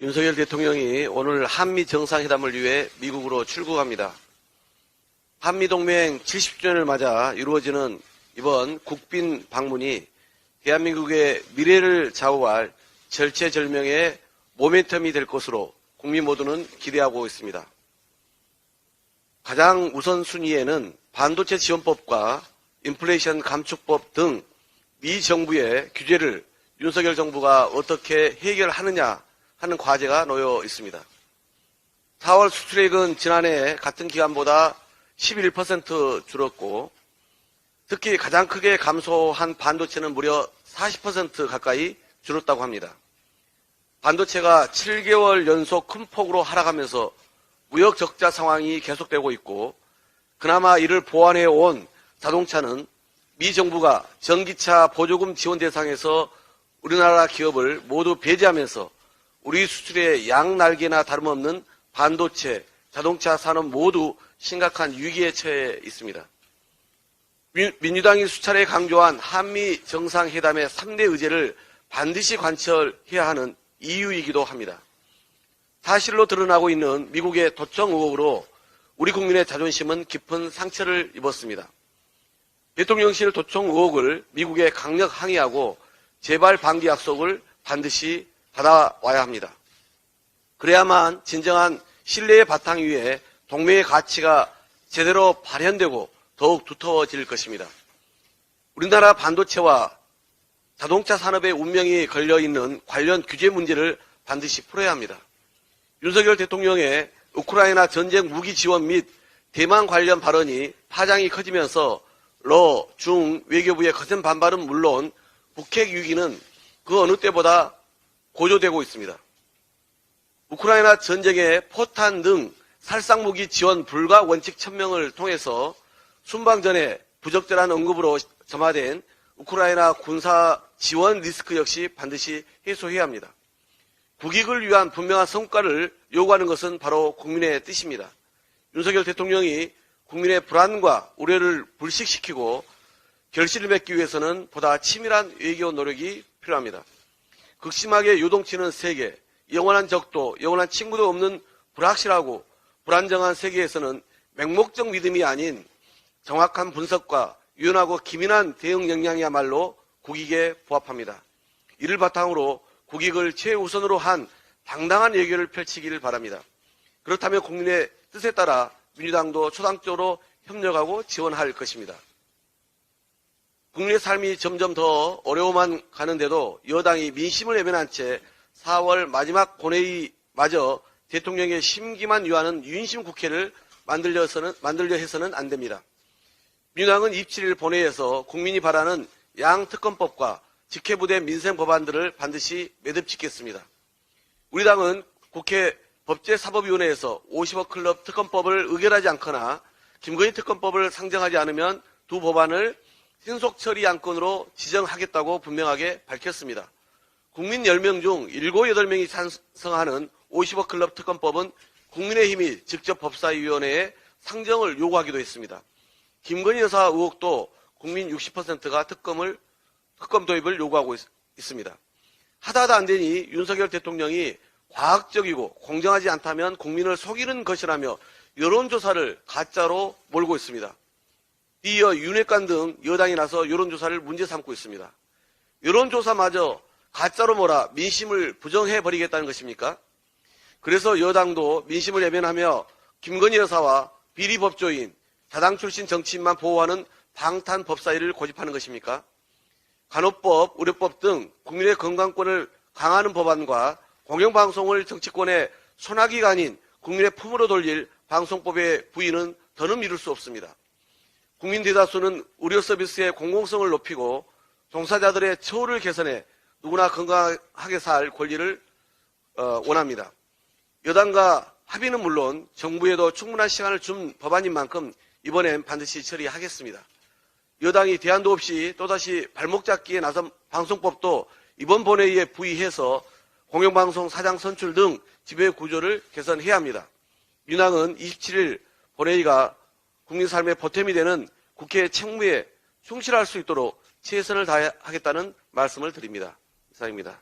윤석열 대통령이 오늘 한미 정상회담을 위해 미국으로 출국합니다. 한미동맹 70주년을 맞아 이루어지는 이번 국빈 방문이 대한민국의 미래를 좌우할 절체절명의 모멘텀이 될 것으로 국민 모두는 기대하고 있습니다. 가장 우선순위에는 반도체 지원법과 인플레이션 감축법 등 미 정부의 규제를 윤석열 정부가 어떻게 해결하느냐 하는 과제가 놓여 있습니다. 4월 수출액은 지난해 같은 기간보다 11% 줄었고 특히 가장 크게 감소한 반도체는 무려 40% 가까이 줄었다고 합니다. 반도체가 7개월 연속 큰 폭으로 하락하면서 무역 적자 상황이 계속되고 있고 그나마 이를 보완해 온 자동차는 미 정부가 전기차 보조금 지원 대상에서 우리나라 기업을 모두 배제하면서 우리 수출의 양날개나 다름없는 반도체, 자동차 산업 모두 심각한 위기에 처해 있습니다. 민주당이 수차례 강조한 한미 정상회담의 3대 의제를 반드시 관철해야 하는 이유이기도 합니다. 사실로 드러나고 있는 미국의 도청 의혹으로 우리 국민의 자존심은 깊은 상처를 입었습니다. 대통령실 도청 의혹을 미국에 강력 항의하고 재발 방지 약속을 반드시 받아와야 합니다. 그래야만 진정한 신뢰의 바탕 위에 동맹의 가치가 제대로 발현되고 더욱 두터워질 것입니다. 우리나라 반도체와 자동차 산업의 운명이 걸려있는 관련 규제 문제를 반드시 풀어야 합니다. 윤석열 대통령의 우크라이나 전쟁 무기 지원 및 대만 관련 발언이 파장이 커지면서 러, 중 외교부의 거센 반발은 물론 북핵 위기는 그 어느 때보다 고조되고 있습니다. 우크라이나 전쟁에 포탄 등 살상무기 지원 불가 원칙 천명을 통해서 순방전에 부적절한 언급으로 점화된 우크라이나 군사 지원 리스크 역시 반드시 해소해야 합니다. 국익을 위한 분명한 성과를 요구하는 것은 바로 국민의 뜻입니다. 윤석열 대통령이 국민의 불안과 우려를 불식시키고 결실을 맺기 위해서는 보다 치밀한 외교 노력이 필요합니다. 극심하게 요동치는 세계, 영원한 적도, 영원한 친구도 없는 불확실하고 불안정한 세계에서는 맹목적 믿음이 아닌 정확한 분석과 유연하고 기민한 대응 역량이야말로 국익에 부합합니다. 이를 바탕으로 국익을 최우선으로 한 당당한 외교를 펼치기를 바랍니다. 그렇다면 국민의 뜻에 따라 민주당도 초당적으로 협력하고 지원할 것입니다. 국민의 삶이 점점 더 어려워만 가는데도 여당이 민심을 외면한 채 4월 마지막 본회의마저 대통령의 심기만 유하는 유인심 국회를 만들려 해서는 안 됩니다. 민주당은 27일 본회의에서 국민이 바라는 양특검법과 직회부대 민생 법안들을 반드시 매듭짓겠습니다. 우리 당은 국회 법제사법위원회에서 50억 클럽 특검법을 의결하지 않거나 김건희 특검법을 상정하지 않으면 두 법안을 신속 처리 안건으로 지정하겠다고 분명하게 밝혔습니다. 국민 10명 중 7, 8명이 찬성하는 50억 클럽 특검법은 국민의힘이 직접 법사위원회에 상정을 요구하기도 했습니다. 김건희 여사 의혹도 국민 60%가 특검 도입을 요구하고 있습니다. 하다 안 되니 윤석열 대통령이 과학적이고 공정하지 않다면 국민을 속이는 것이라며 여론조사를 가짜로 몰고 있습니다. 이어 윤핵관 등 여당이 나서 여론조사를 문제 삼고 있습니다. 여론조사마저 가짜로 몰아 민심을 부정해버리겠다는 것입니까? 그래서 여당도 민심을 외면하며 김건희 여사와 비리법조인, 다당 출신 정치인만 보호하는 방탄법사위를 고집하는 것입니까? 간호법, 의료법 등 국민의 건강권을 강화하는 법안과 공영방송을 정치권의 손아귀가 아닌 국민의 품으로 돌릴 방송법의 부의는 더는 미룰 수 없습니다. 국민 대다수는 의료 서비스의 공공성을 높이고 종사자들의 처우를 개선해 누구나 건강하게 살 권리를 원합니다. 여당과 합의는 물론 정부에도 충분한 시간을 준 법안인 만큼 이번엔 반드시 처리하겠습니다. 여당이 대안도 없이 또다시 발목 잡기에 나선 방송법도 이번 본회의에 부의해서 공영방송 사장 선출 등 지배 구조를 개선해야 합니다. 민주당은 27일 본회의가 국민 삶의 보탬이 되는 국회 책무에 충실할 수 있도록 최선을 다하겠다는 말씀을 드립니다. 이상입니다.